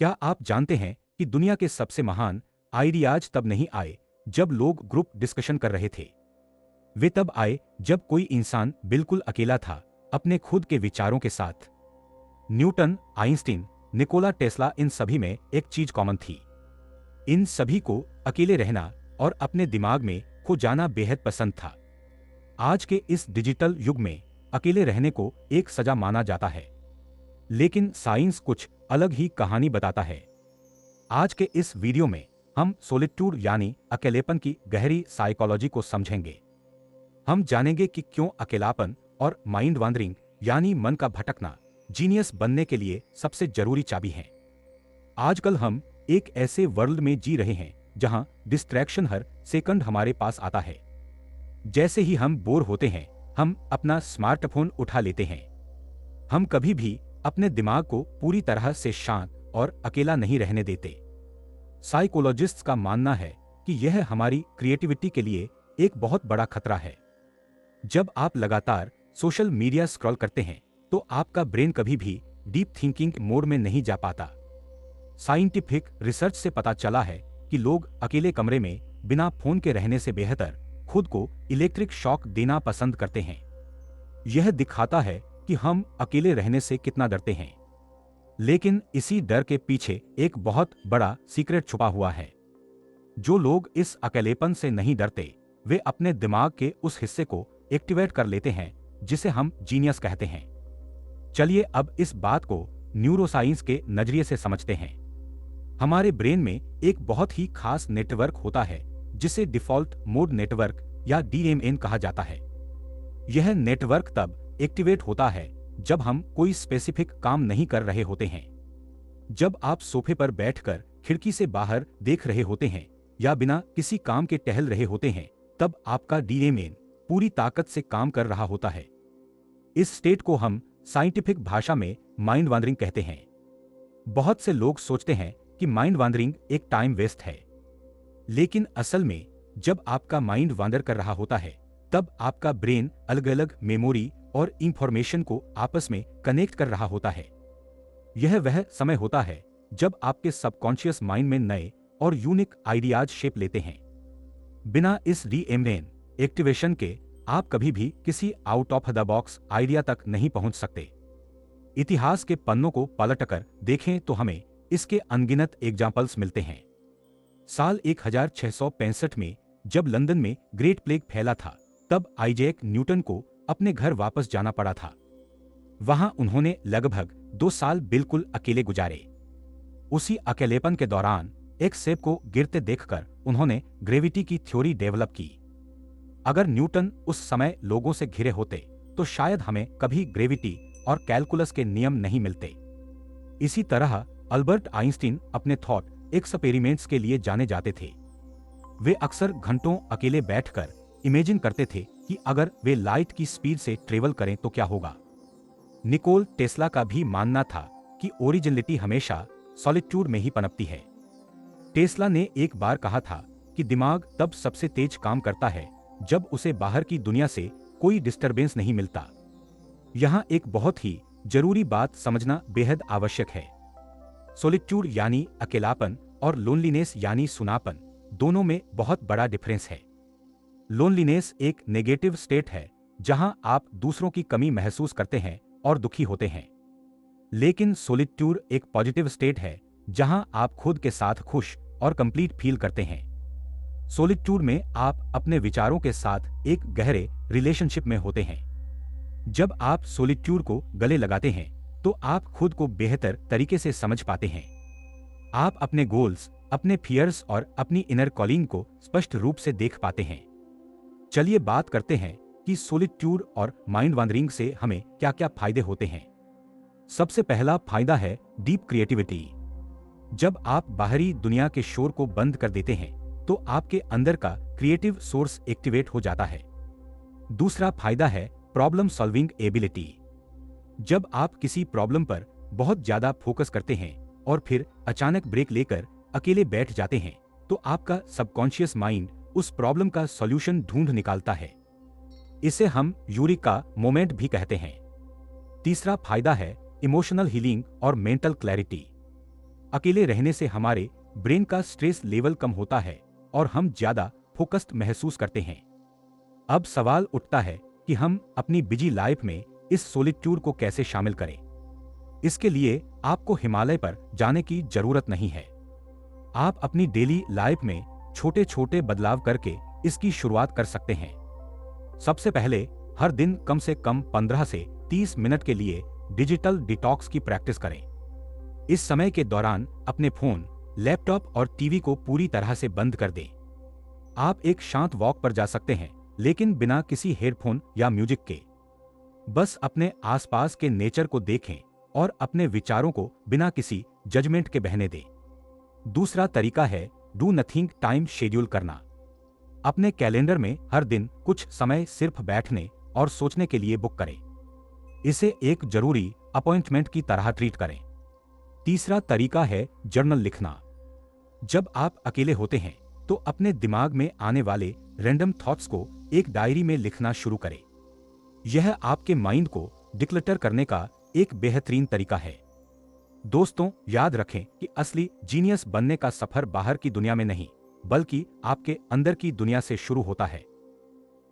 क्या आप जानते हैं कि दुनिया के सबसे महान आइडियाज तब नहीं आए जब लोग ग्रुप डिस्कशन कर रहे थे। वे तब आए जब कोई इंसान बिल्कुल अकेला था, अपने खुद के विचारों के साथ। न्यूटन, आइंस्टीन, निकोला टेस्ला, इन सभी में एक चीज कॉमन थी। इन सभी को अकेले रहना और अपने दिमाग में खो जाना बेहद पसंद था। आज के इस डिजिटल युग में अकेले रहने को एक सजा माना जाता है, लेकिन साइंस कुछ अलग ही कहानी बताता है। आज के इस वीडियो में हम सोलिट्यूड यानी अकेलेपन की गहरी साइकोलॉजी को समझेंगे। हम जानेंगे कि क्यों अकेलापन और माइंड वॉन्डरिंग यानी मन का भटकना जीनियस बनने के लिए सबसे जरूरी चाबी है। आजकल हम एक ऐसे वर्ल्ड में जी रहे हैं जहां डिस्ट्रैक्शन हर सेकंड हमारे पास आता है। जैसे ही हम बोर होते हैं, हम अपना स्मार्टफोन उठा लेते हैं। हम कभी भी अपने दिमाग को पूरी तरह से शांत और अकेला नहीं रहने देते। साइकोलॉजिस्ट्स का मानना है कि यह हमारी क्रिएटिविटी के लिए एक बहुत बड़ा खतरा है। जब आप लगातार सोशल मीडिया स्क्रॉल करते हैं, तो आपका ब्रेन कभी भी डीप थिंकिंग मोड में नहीं जा पाता। साइंटिफिक रिसर्च से पता चला है कि लोग अकेले कमरे में बिना फोन के रहने से बेहतर खुद को इलेक्ट्रिक शॉक देना पसंद करते हैं। यह दिखाता है कि हम अकेले रहने से कितना डरते हैं। लेकिन इसी डर के पीछे एक बहुत बड़ा सीक्रेट छुपा हुआ है। जो लोग इस अकेलेपन से नहीं डरते, वे अपने दिमाग के उस हिस्से को एक्टिवेट कर लेते हैं जिसे हम जीनियस कहते हैं। चलिए अब इस बात को न्यूरोसाइंस के नजरिए से समझते हैं। हमारे ब्रेन में एक बहुत ही खास नेटवर्क होता है जिसे डिफॉल्ट मोड नेटवर्क या डीएमएन कहा जाता है। यह नेटवर्क तब एक्टिवेट होता है जब हम कोई स्पेसिफिक काम नहीं कर रहे होते हैं। जब आप सोफे पर बैठकर खिड़की से बाहर देख रहे होते हैं या बिना किसी काम के टहल रहे होते हैं, तब आपका डीएमएन पूरी ताकत से काम कर रहा होता है। इस स्टेट को हम साइंटिफिक भाषा में माइंड वॉन्डरिंग कहते हैं। बहुत से लोग सोचते हैं कि माइंड वॉन्डरिंग एक टाइम वेस्ट है, लेकिन असल में जब आपका माइंड वॉन्डर कर रहा होता है, तब आपका ब्रेन अलग अलग मेमोरी और इंफॉर्मेशन को आपस में कनेक्ट कर रहा होता है। यह वह समय होता है जब आपके सबकॉन्शियस माइंड में नए और यूनिक आइडियाज शेप लेते हैं। बिना इस डीएमएन एक्टिवेशन के आप कभी भी किसी out of the box idea तक नहीं पहुंच सकते। इतिहास के पन्नों को पलटकर देखें तो हमें इसके अनगिनत एग्जाम्पल्स मिलते हैं। साल 1665 में जब लंदन में ग्रेट प्लेग फैला था, तब आइजैक न्यूटन को अपने घर वापस जाना पड़ा था। वहां उन्होंने लगभग 2 साल बिल्कुल अकेले गुजारे। उसी अकेलेपन के दौरान एक सेब को गिरते देखकर उन्होंने ग्रेविटी की थ्योरी डेवलप की। अगर न्यूटन उस समय लोगों से घिरे होते, तो शायद हमें कभी ग्रेविटी और कैलकुलस के नियम नहीं मिलते। इसी तरह अल्बर्ट आइंस्टीन अपने थॉट एक्सपेरिमेंट्स के लिए जाने जाते थे। वे अक्सर घंटों अकेले बैठकर इमेजिन करते थे कि अगर वे लाइट की स्पीड से ट्रेवल करें तो क्या होगा। निकोल टेस्ला का भी मानना था कि ओरिजिनलिटी हमेशा सॉलिट्यूड में ही पनपती है। टेस्ला ने एक बार कहा था कि दिमाग तब सबसे तेज काम करता है जब उसे बाहर की दुनिया से कोई डिस्टरबेंस नहीं मिलता। यहाँ एक बहुत ही जरूरी बात समझना बेहद आवश्यक है। सॉलिट्यूड यानी अकेलापन और लोनलीनेस यानी सुनापन, दोनों में बहुत बड़ा डिफरेंस है। लोनलीनेस एक नेगेटिव स्टेट है जहां आप दूसरों की कमी महसूस करते हैं और दुखी होते हैं, लेकिन सॉलिट्यूड एक पॉजिटिव स्टेट है जहां आप खुद के साथ खुश और कंप्लीट फील करते हैं। सॉलिट्यूड में आप अपने विचारों के साथ एक गहरे रिलेशनशिप में होते हैं। जब आप सॉलिट्यूड को गले लगाते हैं, तो आप खुद को बेहतर तरीके से समझ पाते हैं। आप अपने गोल्स, अपने फियर्स और अपनी इनर कॉलिंग को स्पष्ट रूप से देख पाते हैं। चलिए बात करते हैं कि सॉलिट्यूड और माइंड वॉन्डरिंग से हमें क्या-क्या फायदे होते हैं। सबसे पहला फायदा है डीप क्रिएटिविटी। जब आप बाहरी दुनिया के शोर को बंद कर देते हैं, तो आपके अंदर का क्रिएटिव सोर्स एक्टिवेट हो जाता है। दूसरा फायदा है प्रॉब्लम सॉल्विंग एबिलिटी। जब आप किसी प्रॉब्लम पर बहुत ज्यादा फोकस करते हैं और फिर अचानक ब्रेक लेकर अकेले बैठ जाते हैं, तो आपका सबकॉन्शियस माइंड उस प्रॉब्लम का सॉल्यूशन ढूंढ निकालता है। इसे हम यूरिका मोमेंट भी कहते हैं। तीसरा फायदा है इमोशनल हीलिंग और मेंटल क्लैरिटी। अकेले रहने से हमारे ब्रेन का स्ट्रेस लेवल कम होता है और हम ज्यादा फोकस्ड महसूस करते हैं। अब सवाल उठता है कि हम अपनी बिजी लाइफ में इस सॉलिट्यूड को कैसे शामिल करें। इसके लिए आपको हिमालय पर जाने की जरूरत नहीं है। आप अपनी डेली लाइफ में छोटे छोटे बदलाव करके इसकी शुरुआत कर सकते हैं। सबसे पहले हर दिन कम से कम 15 से 30 मिनट के लिए डिजिटल डिटॉक्स की प्रैक्टिस करें। इस समय के दौरान अपने फोन, लैपटॉप और टीवी को पूरी तरह से बंद कर दें। आप एक शांत वॉक पर जा सकते हैं, लेकिन बिना किसी हेडफोन या म्यूजिक के। बस अपने आसपास के नेचर को देखें और अपने विचारों को बिना किसी जजमेंट के बहने दें। दूसरा तरीका है डू नथिंग टाइम शेड्यूल करना। अपने कैलेंडर में हर दिन कुछ समय सिर्फ बैठने और सोचने के लिए बुक करें। इसे एक जरूरी अपॉइंटमेंट की तरह ट्रीट करें। तीसरा तरीका है जर्नल लिखना। जब आप अकेले होते हैं तो अपने दिमाग में आने वाले रैंडम थॉट्स को एक डायरी में लिखना शुरू करें। यह आपके माइंड को डिक्लटर करने का एक बेहतरीन तरीका है। दोस्तों, याद रखें कि असली जीनियस बनने का सफर बाहर की दुनिया में नहीं, बल्कि आपके अंदर की दुनिया से शुरू होता है।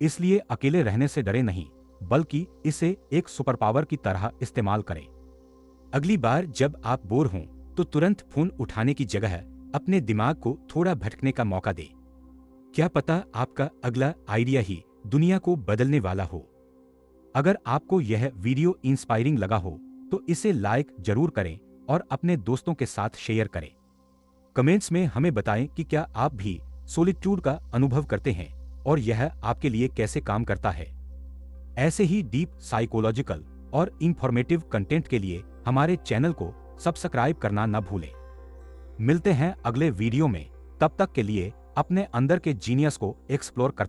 इसलिए अकेले रहने से डरे नहीं, बल्कि इसे एक सुपर पावर की तरह इस्तेमाल करें। अगली बार जब आप बोर हों तो तुरंत फोन उठाने की जगह अपने दिमाग को थोड़ा भटकने का मौका दें। क्या पता आपका अगला आइडिया ही दुनिया को बदलने वाला हो। अगर आपको यह वीडियो इंस्पायरिंग लगा हो तो इसे लाइक जरूर करें और अपने दोस्तों के साथ शेयर करें। कमेंट्स में हमें बताएं कि क्या आप भी सॉलिट्यूड का अनुभव करते हैं और यह आपके लिए कैसे काम करता है। ऐसे ही डीप साइकोलॉजिकल और इंफॉर्मेटिव कंटेंट के लिए हमारे चैनल को सब्सक्राइब करना न भूलें। मिलते हैं अगले वीडियो में। तब तक के लिए अपने अंदर के जीनियस को एक्सप्लोर करते